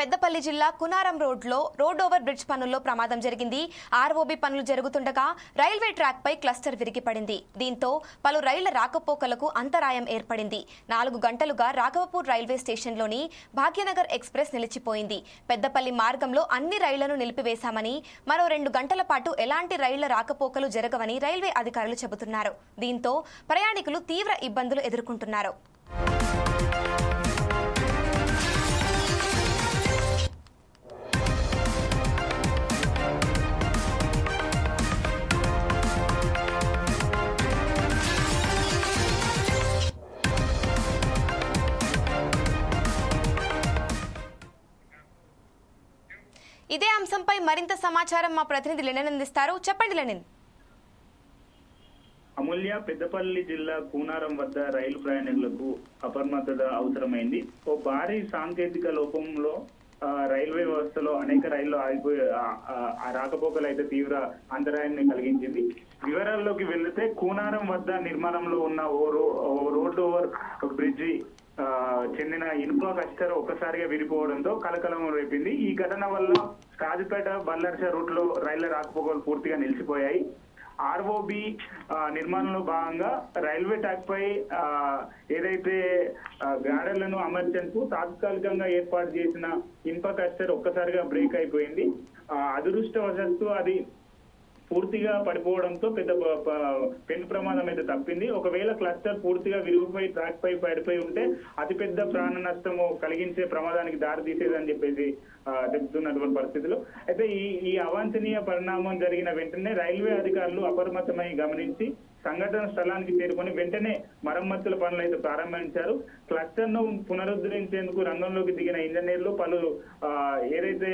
పెద్దపల్లి జిల్లా కునారం రోడ్లో road over bridge పనుల్లో ప్రమాదం జరిగింది. ఆర్ఓబి పనులు జరుగుతుండగా రైల్వే ట్రాక్ పై క్లస్టర్ విరిగిపడింది. దీంతో పలు రైళ్ల రాకపోకలకు అంతరాయం ఏర్పడింది. 4 గంటలుగా రాఘవపూర్ రైల్వే స్టేషన్లోని భాగ్యనగర్ ఎక్స్ప్రెస్ నిలిచిపోయింది. పెద్దపల్లి మార్గంలో అన్ని రైళ్లను నిలిపివేశామని, మరో 2 గంటల పాటు ఎలాంటి రైళ్ల రాకపోకలు జరగవని రైల్వే అధికారులు చెబుతున్నారు. దీంతో ప్రయాణికులు తీవ్ర ఇబ్బందులు ఎదుర్కొంటున్నారు. ఇదే అంశంపై మరింత సమాచారం మా ప్రతినిధి లెనిన్ అందిస్తారు. చెప్పండి లెనిన్. అమూల్య, పెద్దపల్లి జిల్లా కూనారం వద్ద రైలు ప్రయాణికులకు అప్రమత్తత అవసరమైంది. ఓ భారీ సాంకేతిక లోపంలో రైల్వే వ్యవస్థలో అనేక రైళ్లు ఆగిపోయి రాకపోకలు అయితే తీవ్ర అంతరాయాన్ని కలిగించింది. వివరాల్లోకి వెళితే కూనారం వద్ద నిర్మాణంలో ఉన్న ఓ రోడ్ ఓవర్ బ్రిడ్జి చెందిన ఇనుప కస్టర్ ఒక్కసారిగా విరిపోవడంతో కలకలం రేపింది. ఈ ఘటన వల్ల కాజుపేట బల్లర్ష రూట్ లో రైళ్ల రాకపోకలు పూర్తిగా నిలిచిపోయాయి. ఆర్ఓబి నిర్మాణంలో భాగంగా రైల్వే ట్రాక్ పై ఏదైతే గాడలను అమర్చేందుకు తాత్కాలికంగా ఏర్పాటు చేసిన ఇనుప కస్టర్ ఒక్కసారిగా బ్రేక్ అయిపోయింది. అదృష్టవశాత్తు అది పూర్తిగా పడిపోవడంతో పెద్ద పెను ప్రమాదం అయితే తప్పింది. ఒకవేళ క్లస్టర్ పూర్తిగా విరిగిపోయి ట్రాక్ పై పడిపోయి ఉంటే అతిపెద్ద ప్రాణ నష్టము కలిగించే ప్రమాదానికి దారి తీసేదని చెప్పేసి చెబుతున్నటువంటి పరిస్థితులు అయితే ఈ అవాంఛనీయ పరిణామం జరిగిన వెంటనే రైల్వే అధికారులు అప్రమత్తమై గమనించి సంఘటన స్థలానికి చేరుకొని వెంటనే మరమ్మతుల పనులు అయితే ప్రారంభించారు. క్లస్టర్ ను పునరుద్ధరించేందుకు రంగంలోకి దిగిన ఇంజనీర్లు పలు ఏదైతే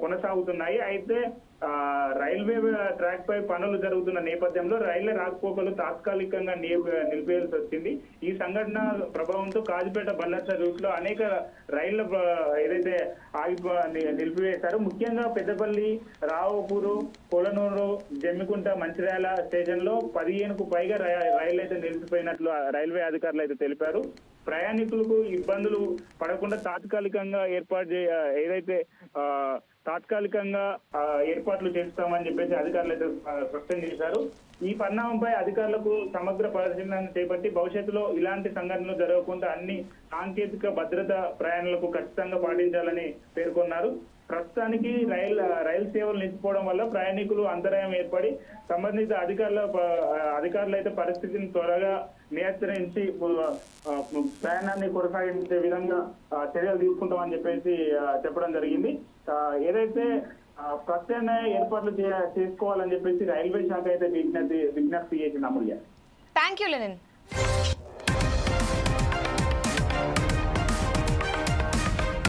కొనసాగుతున్నాయి. అయితే రైల్వే ట్రాక్ పై పనులు జరుగుతున్న నేపథ్యంలో రైళ్ల రాకపోకలు తాత్కాలికంగా నిలిపేయాల్సి వచ్చింది. ఈ సంఘటన ప్రభావంతో కాజుపేట బల్లర్ష రూట్ లో అనేక రైళ్ల ఏదైతే నిలిపివేశారు. ముఖ్యంగా పెద్దపల్లి, రావుపూరు, కొలనూరు, జమ్మికుంట, మంచిర్యాల స్టేషన్ లో 15కు పైగా రైళ్లు అయితే నిలిచిపోయినట్లు రైల్వే అధికారులు అయితే తెలిపారు. ప్రయాణికులకు ఇబ్బందులు పడకుండా తాత్కాలికంగా ఏర్పాట్లు చేస్తామని చెప్పేసి అధికారులు అయితే స్పష్టం చేశారు. ఈ పరిణామంపై అధికారులకు సమగ్ర పరిశీలన చేపట్టి భవిష్యత్తులో ఇలాంటి సంఘటనలు జరగకుండా అన్ని సాంకేతిక భద్రత ప్రయాణాలకు ఖచ్చితంగా పాటించాలని పేర్కొన్నారు. ప్రస్తుతానికి రైలు సేవలు నిలిచిపోవడం వల్ల ప్రయాణికులు అంతరాయం ఏర్పడి సంబంధిత అధికారులు అయితే పరిస్థితిని త్వరగా నియంత్రించి ప్రయాణాన్ని కొనసాగించే విధంగా చర్యలు తీసుకుంటామని చెప్పేసి చెప్పడం జరిగింది. ఏదైతే ప్రత్యామ్నాయ ఏర్పాట్లు చేసుకోవాలని చెప్పేసి రైల్వే శాఖ అయితే విజ్ఞప్తి చేసింది. అమూల్య, థ్యాంక్ యూ లెనిన్.